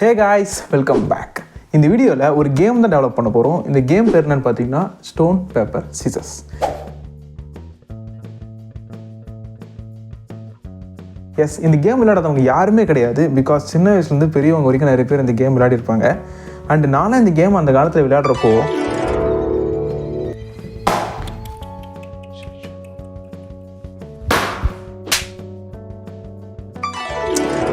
Hey guys, welcome back. இந்த வீடியோவில் ஒரு கேம் தான் டெவலப் பண்ண போகிறோம். இந்த கேம் பேர் என்னன்னு பார்த்தீங்கன்னா ஸ்டோன் பேப்பர் சிசர்ஸ். எஸ், இந்த கேம் விளையாடாதவங்க யாருமே கிடையாது. பிகாஸ் சின்ன வயசுலேருந்து பெரியவங்க வரைக்கும் நிறைய பேர் இந்த கேம் விளையாடிருப்பாங்க. அண்ட் நானும் இந்த கேம் அந்த காலத்தில் விளையாடுறப்போ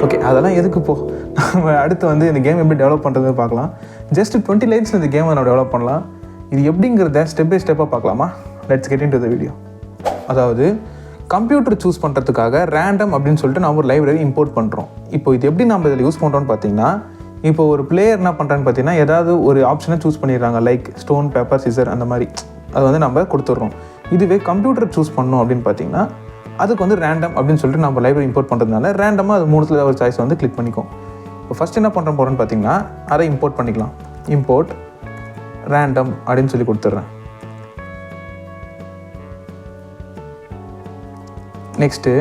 ஓகே, அதெல்லாம் எதுக்கு போ, நம்ம அடுத்து வந்து இந்த கேம் எப்படி டெவலப் பண்ணுறதுன்னு பார்க்கலாம். ஜஸ்ட் 20 லைன்ஸில் இந்த கேமை நம்ம டெவலப் பண்ணலாம். இது எப்படிங்கிறத ஸ்டெப் பை ஸ்டெப்பாக பார்க்கலாமா? Let's get into the video. அதாவது கம்ப்யூட்டர் சூஸ் பண்ணுறதுக்காக ரேண்டம் அப்படின்னு சொல்லிட்டு நம்ம ஒரு லைப்ரரி இம்போர்ட் பண்ணுறோம். இப்போ இது எப்படி நம்ம இதில் யூஸ் பண்ணுறோன்னு பார்த்தீங்கன்னா, இப்போ ஒரு பிளேயர் என்ன பண்ணுறான்னு பார்த்தீங்கன்னா, ஏதாவது ஒரு ஆப்ஷனை சூஸ் பண்ணிடுறாங்க, லைக் ஸ்டோன் பேப்பர் சிசர் அந்த மாதிரி. அது வந்து நம்ம கொடுத்துட்றோம். இதுவே கம்ப்யூட்டர் சூஸ் பண்ணோம் அப்படின்னு பார்த்தீங்கன்னா, அதுக்கு வந்து ரேண்டம் அப்படின்னு சொல்லிட்டு நம்ம லைப்ரரி இம்போர்ட் பண்ணுறதுனால ரேண்டமாக அது மூணுத்தில் ஒரு சாய்ஸ் வந்து கிளிக் பண்ணிக்கும். இப்போ ஃபஸ்ட் என்ன பண்ணுற போகிறோன்னு பார்த்தீங்கன்னா, அதை இம்போர்ட் பண்ணிக்கலாம். இம்போர்ட் ரேண்டம் அப்படின்னு சொல்லி கொடுத்துட்றேன். நெக்ஸ்ட்டு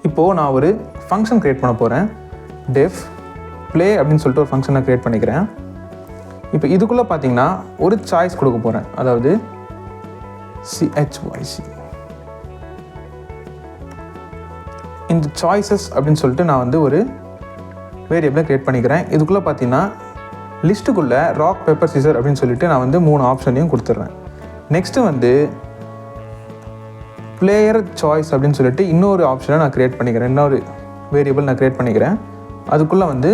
இப்போது நான் ஒரு ஃபங்க்ஷன் க்ரியேட் பண்ண போகிறேன். டெஃப் ப்ளே அப்படின்னு சொல்லிட்டு ஒரு ஃபங்க்ஷனை க்ரியேட் பண்ணிக்கிறேன். இப்போ இதுக்குள்ளே பார்த்தீங்கன்னா ஒரு சாய்ஸ் கொடுக்க போகிறேன். அதாவது CHYC. இந்த சாய்ஸஸ் அப்படின்னு சொல்லிட்டு நான் வந்து ஒரு வேரியபிளை க்ரியேட் பண்ணிக்கிறேன். இதுக்குள்ளே பார்த்தீங்கன்னா லிஸ்ட்டுக்குள்ளே ராக் பேப்பர் சிசர் அப்படின்னு சொல்லிட்டு நான் வந்து 3 ஆப்ஷனையும் கொடுத்துட்றேன். நெக்ஸ்ட்டு வந்து பிளேயர் சாய்ஸ் அப்படின்னு சொல்லிட்டு இன்னொரு ஆப்ஷனை நான் க்ரியேட் பண்ணிக்கிறேன். இன்னொரு வேரியபிள் நான் க்ரியேட் பண்ணிக்கிறேன். அதுக்குள்ளே வந்து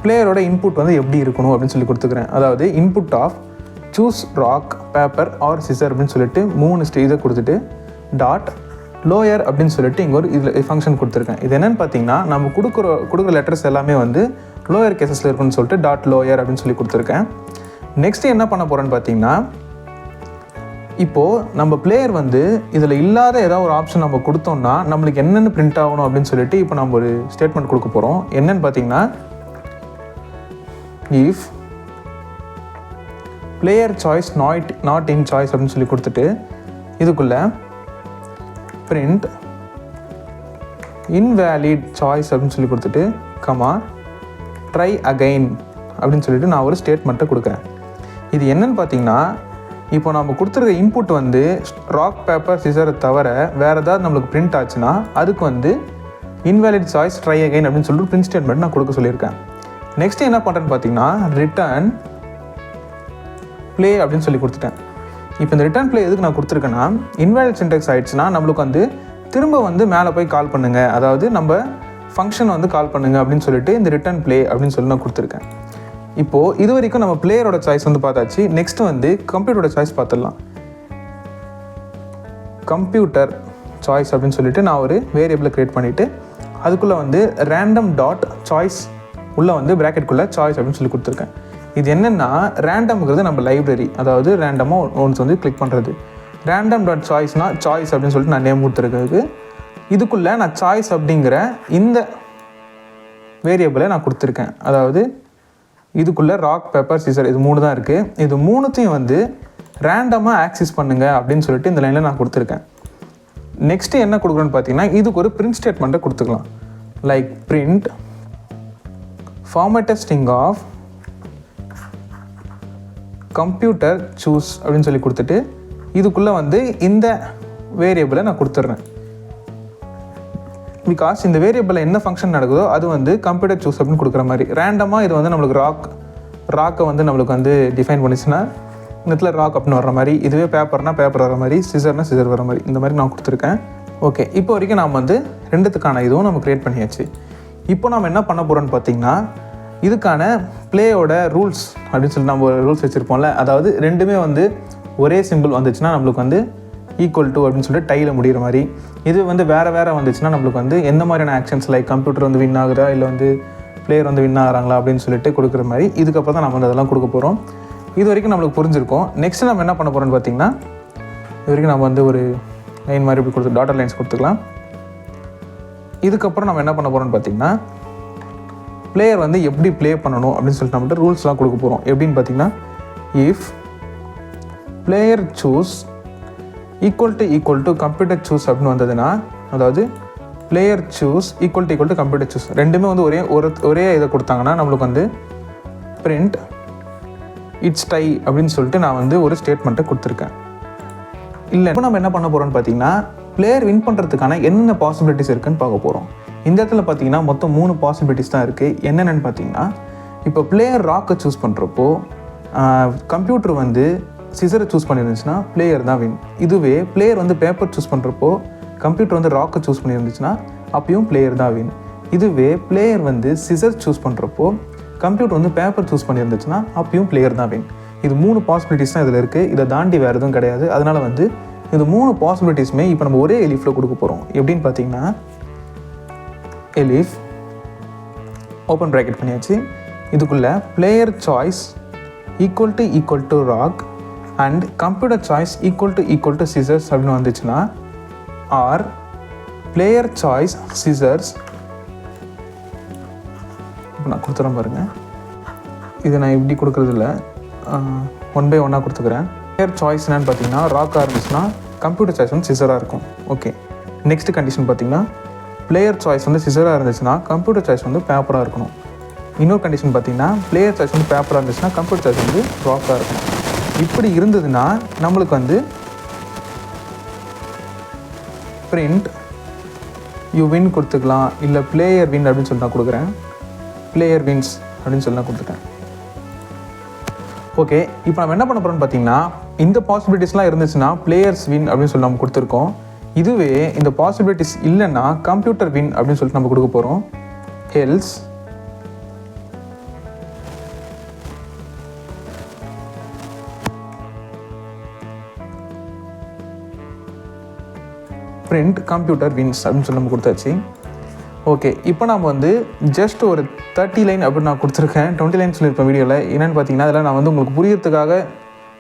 பிளேயரோட இன்புட் வந்து எப்படி இருக்கணும் அப்படின்னு சொல்லி கொடுத்துக்கிறேன். அதாவது input of choose rock paper or scissor அப்படின்னு சொல்லிட்டு 3 ஸ்டேஜை கொடுத்துட்டு டாட் லோயர் அப்படின்னு சொல்லிட்டு இங்கே ஒரு இதில் ஃபங்க்ஷன் கொடுத்துருக்கேன். இது என்னென்னு பார்த்தீங்கன்னா, நம்ம கொடுக்குற லெட்டர்ஸ் எல்லாமே வந்து லோயர் கேசஸில் இருக்குன்னு சொல்லிட்டு டாட் லோயர் அப்படின்னு சொல்லி கொடுத்துருக்கேன். நெக்ஸ்ட்டு என்ன பண்ண போகிறேன்னு பார்த்தீங்கன்னா, இப்போது நம்ம பிளேயர் வந்து இதில் இல்லாத ஏதாவது ஒரு ஆப்ஷன் நம்ம கொடுத்தோம்னா நம்மளுக்கு என்னென்னு பிரிண்ட் ஆகணும் அப்படின்னு சொல்லிட்டு இப்போ நம்ம ஒரு ஸ்டேட்மெண்ட் கொடுக்க போகிறோம். என்னென்னு பார்த்தீங்கன்னா, if player choice not in choice அப்படின்னு சொல்லி கொடுத்துட்டு இதுக்குள்ளே print invalid choice அப்படின்னு சொல்லி கொடுத்துட்டு கமா ட்ரை அகைன் அப்படின்னு சொல்லிட்டு நான் ஒரு ஸ்டேட்மெண்ட்டை கொடுக்குறேன். இது என்னன்னு பார்த்தீங்கன்னா, இப்போ நம்ம கொடுத்துருக்க இன்புட் வந்து ராக் பேப்பர் சிசரை தவிர வேறு ஏதாவது நம்மளுக்கு பிரிண்ட் ஆச்சுன்னா அதுக்கு வந்து இன்வேலிட் சாய்ஸ் ட்ரை அகைன் அப்படின்னு சொல்லிட்டு பிரிண்ட் ஸ்டேட்மெண்ட் நான் கொடுக்க சொல்லியிருக்கேன். நெக்ஸ்ட் என்ன பண்ணுறேன்னு பார்த்தீங்கன்னா, ரிட்டர்ன் ப்ளே அப்படின்னு சொல்லி கொடுத்துட்டேன். இப்போ இந்த ரிட்டர்ன் ப்ளே எதுக்கு நான் கொடுத்துருக்கேன்னா, இன்வேலிட் சின்டெக்ஸ் ஆகிடுச்சுன்னா நம்மளுக்கு வந்து திரும்ப வந்து மேலே போய் கால் பண்ணுங்கள், அதாவது நம்ம ஃபங்க்ஷனை வந்து கால் பண்ணுங்கள் அப்படின்னு சொல்லிட்டு இந்த ரிட்டர்ன் ப்ளே அப்படின்னு சொல்லி நான் கொடுத்துருக்கேன். இப்போது இது வரைக்கும் நம்ம பிளேயரோட சாய்ஸ் வந்து பார்த்தாச்சு. நெக்ஸ்ட் வந்து கம்ப்யூட்டரோட சாய்ஸ் பார்த்துடலாம். கம்ப்யூட்டர் சாய்ஸ் அப்படின்னு சொல்லிட்டு நான் ஒரு வேரியபிளை க்ரியேட் பண்ணிவிட்டு அதுக்குள்ளே வந்து ரேண்டம் டாட் சாய்ஸ் உள்ளே வந்து ப்ராக்கெட்குள்ளே சாய்ஸ் அப்படின்னு சொல்லி கொடுத்துருக்கேன். இது என்னென்னா, ரேண்டம்ங்கிறது நம்ம லைப்ரரி, அதாவது ரேண்டமாக ஒன்ஸ் வந்து கிளிக் பண்ணுறது. ரேண்டம் டாட் சாய்ஸ்னால் சாய்ஸ் அப்படின்னு சொல்லிட்டு நான் நேம் கொடுத்துருக்கிறது. இதுக்குள்ளே நான் சாய்ஸ் அப்படிங்கிற இந்த வேரியபிளை நான் கொடுத்துருக்கேன். அதாவது இதுக்குள்ளே ராக் பேப்பர் சிசர் இது 3 தான் இருக்குது. இது 3த்தையும் வந்து ரேண்டமாக ஆக்சஸ் பண்ணுங்கள் அப்படின்னு சொல்லிட்டு இந்த லைனில் நான் கொடுத்துருக்கேன். நெக்ஸ்ட்டு என்ன கொடுக்குறேன்னு பார்த்தீங்கன்னா, இதுக்கு ஒரு பிரிண்ட் ஸ்டேட்மெண்ட்டை கொடுத்துக்கலாம். Like print formatted string of computer choose அப்படின்னு சொல்லி கொடுத்துட்டு இதுக்குள்ளே வந்து இந்த வேரியபிளை நான் கொடுத்துட்றேன். பிகாஸ் இந்த வேரியபிளில் என்ன ஃபங்க்ஷன் நடக்குதோ அது வந்து கம்ப்யூட்டர் சூஸ் அப்படின்னு கொடுக்குற மாதிரி. ரேண்டமாக இது வந்து நம்மளுக்கு ராக்கை வந்து நம்மளுக்கு வந்து டிஃபைன் பண்ணிச்சுன்னா இந்த இடத்துல ராக் அப்படின்னு வர மாதிரி, இதுவே பேப்பர்னால் பேப்பர் வர மாதிரி, சிசர்னால் சிசர் வர மாதிரி, இந்த மாதிரி நான் கொடுத்துருக்கேன். ஓகே, இப்போ வரைக்கும் நாம் வந்து ரெண்டுத்துக்கான இதுவும் நம்ம க்ரியேட் பண்ணியாச்சு. இப்போ நம்ம என்ன பண்ண போகிறோன்னு பார்த்தீங்கன்னா, இதுக்கான பிளேயோட ரூல்ஸ் அப்படின்னு சொல்லி நம்ம ஒரு ரூல்ஸ் வச்சுருப்போம்ல, அதாவது ரெண்டுமே வந்து ஒரே சிம்பிள் வந்துச்சுன்னா நம்மளுக்கு வந்து ஈக்குவல் டு அப்படின்னு சொல்லிட்டு டையில் முடிகிற மாதிரி, இது வந்து வேறு வந்துச்சுன்னா நம்மளுக்கு வந்து எந்த மாதிரியான ஆக்ஷன்ஸ் லைக் கம்ப்யூட்டர் வந்து வின் ஆகுதா இல்லை வந்து பிளேயர் வந்து வின் ஆகிறாங்களா அப்படின்னு சொல்லிட்டு கொடுக்குற மாதிரி, இதுக்கப்புறம் தான் நம்ம வந்து அதெல்லாம் கொடுக்க போகிறோம். இது வரைக்கும் நம்மளுக்கு புரிஞ்சிருக்கும். நெக்ஸ்ட்டு நம்ம என்ன பண்ண போகிறோம்னு பார்த்தீங்கன்னா, இது வரைக்கும் நம்ம வந்து ஒரு லைன் மாதிரி இப்படி கொடுத்து டாட்டர் லைன்ஸ் கொடுத்துக்கலாம். இதுக்கப்புறம் நம்ம என்ன பண்ண போகிறோம்னு பார்த்தீங்கன்னா, பிளேயர் வந்து எப்படி ப்ளே பண்ணணும் அப்படின்னு சொல்லிட்டு நம்மகிட்ட ரூல்ஸ்லாம் கொடுக்க போகிறோம். எப்படின்னு பார்த்தீங்கன்னா, if player choose equal to computer choose அப்படின்னு வந்ததுன்னா, அதாவது player choose equal to computer choose ரெண்டுமே வந்து ஒரே இதை கொடுத்தாங்கன்னா நம்மளுக்கு வந்து பிரிண்ட் இட்ஸ் டை அப்படின்னு சொல்லிட்டு நான் வந்து ஒரு ஸ்டேட்மெண்ட்டை கொடுத்துருக்கேன். இல்லை இப்போ நம்ம என்ன பண்ண போகிறோம்னு பார்த்தீங்கன்னா பிளேயர் வின் பண்ணுறதுக்கான என்னென்ன பாசிபிலிட்டிஸ் இருக்குதுன்னு பார்க்க போகிறோம். இந்த இடத்துல பார்த்தீங்கன்னா மொத்தம் 3 பாசிபிலிட்டிஸ் தான் இருக்குது. என்னென்னு பார்த்தீங்கன்னா இப்போ பிளேயர் ராக்கை சூஸ் பண்ணுறப்போ கம்ப்யூட்டர் வந்து சிசரை சூஸ் பண்ணியிருந்துச்சுன்னா பிளேயர் தான் வின். இதுவே பிளேயர் வந்து பேப்பர் சூஸ் பண்ணுறப்போ கம்ப்யூட்டர் வந்து ராக்கை சூஸ் பண்ணியிருந்துச்சுன்னா அப்பயும் பிளேயர் தான் வின். இதுவே பிளேயர் வந்து சிசர் சூஸ் பண்ணுறப்போ கம்ப்யூட்டர் வந்து பேப்பர் சூஸ் பண்ணியிருந்துச்சுன்னா அப்பயும் பிளேயர் தான் வின். இது 3 பாசிபிலிட்டிஸ் தான் இதில் இருக்குது. இதை தாண்டி வேறு எதுவும் கிடையாது. அதனால் வந்து இந்த 3 பாசிபிலிட்டிஸுமே இப்போ நம்ம ஒரே எலிஃபில் கொடுக்க போகிறோம். எப்படின்னு பார்த்தீங்கன்னா எலிஃப் ஓப்பன் ப்ராக்கெட் பண்ணியாச்சு. இதுக்குள்ளே player choice equal to rock and computer choice equal to scissors அப்படின்னு வந்துச்சுன்னா ஆர் பிளேயர் சாய்ஸ் சிசர்ஸ். இப்போ நான் கொடுத்துறேன் பாருங்கள். இது நான் இப்படி கொடுக்குறதில்ல, 1 by 1 கொடுத்துக்கிறேன். பிளேயர் சாய்ஸ் என்னன்னு பார்த்தீங்கன்னா ராக்காக இருந்துச்சுன்னா கம்ப்யூட்டர் சாய்ஸ் வந்து சிசராக இருக்கும். ஓகே, நெக்ஸ்ட் கண்டிஷன் பார்த்தீங்கன்னா பிளேயர் சாய்ஸ் வந்து சிசராக இருந்துச்சுன்னா கம்ப்யூட்டர் சாய்ஸ் வந்து பேப்பராக இருக்கணும். இன்னொரு கண்டிஷன் பார்த்தீங்கன்னா பிளேயர் சாய்ஸ் வந்து பேப்பராக இருந்துச்சுன்னா கம்ப்யூட்டர் சாய்ஸ் வந்து ராக்காக இருக்கணும். இப்படி இருந்ததுன்னா நம்மளுக்கு வந்து பிரிண்ட் யூ வின் கொடுத்துக்கலாம். இல்லை பிளேயர் வின் அப்படின்னு சொல்லி நான் கொடுக்குறேன். பிளேயர் வின்ஸ் அப்படின்னு சொல்லி நான் கொடுத்துட்டேன். ஓகே, இப்போ நம்ம என்ன பண்ண போகிறோம்னு பார்த்தீங்கன்னா இந்த பாசிபிலிட்டிஸ்லாம் இருந்துச்சுன்னா பிளேயர்ஸ் வின் அப்படின்னு சொல்லி நம்ம கொடுத்துருக்கோம். இதுவே இந்த பாசிபிலிட்டிஸ் இல்லைன்னா கம்ப்யூட்டர் வின் அப்படின்னு சொல்லிட்டு நம்ம கொடுக்க போகிறோம். எல்ஸ் பிரிண்ட் கம்ப்யூட்டர் வின்ஸ் அப்படின்னு சொல்லி நம்ம கொடுத்தாச்சு. ஓகே, இப்போ நம்ம வந்து ஜஸ்ட் ஒரு 30 லைன் அப்படின்னு நான் கொடுத்துருக்கேன். 20 லைன் சொல்லியிருப்பேன் வீடியோவில். என்னென்னு பார்த்தீங்கன்னா அதில் நான் வந்து உங்களுக்கு புரியறதுக்காக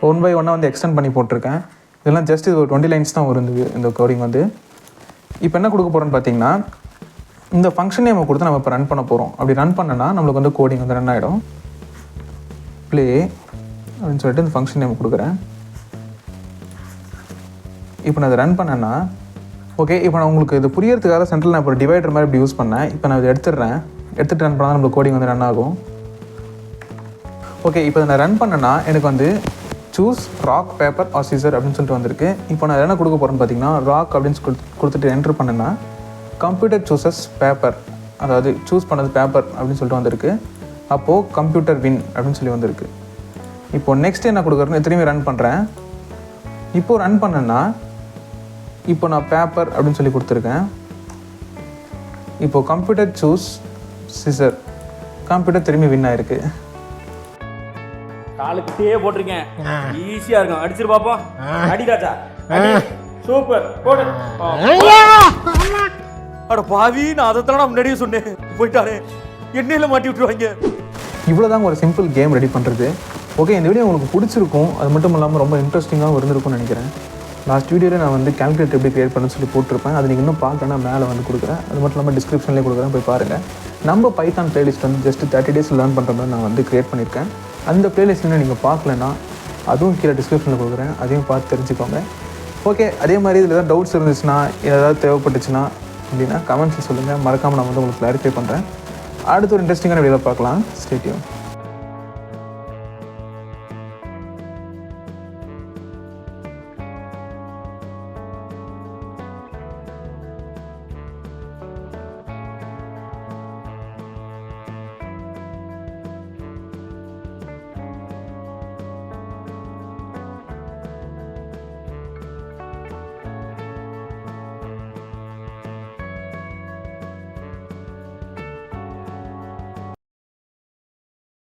1 by 1 வந்து எக்ஸ்டெண்ட் பண்ணி போட்டிருக்கேன். இதெல்லாம் ஜஸ்ட் இது ஒரு 20 லைன்ஸ் தான் வரும் இந்த கோடிங் வந்து. இப்போ என்ன கொடுக்க போகிறோன்னு பார்த்தீங்கன்னா இந்த ஃபங்க்ஷன் நேமை கொடுத்து நம்ம இப்போ ரன் பண்ண போகிறோம். அப்படி ரன் பண்ணனா நம்மளுக்கு வந்து கோடிங் வந்து ரன் ஆகிடும். ப்ளே அப்படின்னு சொல்லிட்டு இந்த ஃபங்க்ஷன் நேம் கொடுக்குறேன். இப்போ நான் அதை ரன் பண்ணேன்னா ஓகே, இப்போ நான் உங்களுக்கு இது புரியறதுக்காக சென்ட்ரல் நான் இப்போ டிவைடர் மாதிரி இப்படி யூஸ் பண்ணேன். இப்போ நான் இதை எடுத்துகிட்டு ரன் பண்ணால் நம்மளுக்கு கோடிங் வந்து ரன் ஆகும். ஓகே, இப்போ நான் ரன் பண்ணேன்னா எனக்கு வந்து choose rock paper or scissor அப்படின்னு சொல்லிட்டு வந்திருக்கு. இப்போ நான் என்ன கொடுக்க போகிறேன்னு பார்த்தீங்கன்னா ராக் அப்படின்னு கொடுத்துட்டு என்ட்ரு பண்ணேன்னா கம்ப்யூட்டர் சூசஸ் பேப்பர், அதாவது சூஸ் பண்ணது பேப்பர் அப்படின்னு சொல்லிட்டு வந்திருக்கு. அப்போது கம்ப்யூட்டர் வின் அப்படின்னு சொல்லி வந்திருக்கு. இப்போது நெக்ஸ்ட் என்ன கொடுக்குறேன்னு திரும்பி ரன் பண்ணுறேன். இப்போது ரன் பண்ணேன்னா இப்போ நான் பேப்பர் அப்படின்னு சொல்லி கொடுத்துருக்கேன். இப்போது கம்ப்யூட்டர் சூஸ் சிசர், கம்ப்யூட்டர் திரும்பி வின் ஆயிருக்கு. காலுக்கிட்டே போட்டிருக்கேன், ஈஸியா இருக்கும். அடிச்சிரு பாப்போம். அடி ராஜா, சூப்பர் போடு. அட பாவி, நான் அதைத்தான் முன்னாடியே சொன்னேன். போயிட்டாரு, எண்ணெயில மாட்டி விட்டுருவாங்க. இவ்வளோதாங்க ஒரு சிம்பிள் கேம் ரெடி பண்ணுறது. ஓகே, இந்த வீடியோ உங்களுக்கு பிடிச்சிருக்கும். அது மட்டும் இல்லாமல் ரொம்ப இன்ட்ரெஸ்டிங்காகவும் இருந்திருக்கும்னு நினைக்கிறேன். லாஸ்ட் வீடியோவில் நான் வந்து கால்குலேட்டர் எப்படி க்ரியேட் பண்ணணும்னு சொல்லி போட்டிருப்பேன். அது நீங்கள் இன்னும் பார்க்கணுன்னா மேலே வந்து கொடுக்குறேன். அது மட்டும் இல்லாமல் டிஸ்கிரிப்ஷன்லேயே கொடுக்குறேன், போய் பாருங்கள். நம்ம பைத்தான் பிளேலிஸ்ட் வந்து ஜஸ்ட் 30 days லேர்ன் பண்ணுற மாதிரி நான் வந்து க்ரியேட் பண்ணியிருக்கேன். அந்த பிளேலிஸ்ட்டில் நீங்கள் பார்க்கலன்னா அதுவும் கீழே டிஸ்கிரிப்ஷனில் கொடுக்குறேன், அதையும் பார்த்து தெரிஞ்சுக்கோங்க. ஓகே, அதே மாதிரி இதில் ஏதாவது டவுட்ஸ் இருந்துச்சுன்னா, ஏதாவது தேவைப்பட்டுச்சுன்னா அப்படின்னா கமெண்ட்ஸில் சொல்லுங்கள். மறக்காமல் நான் வந்து உங்களுக்கு கிளாரிஃபை பண்ணுறேன். அடுத்த ஒரு இன்ட்ரெஸ்டிங்கான வீடியோவில் பார்க்கலாம். Stay tune.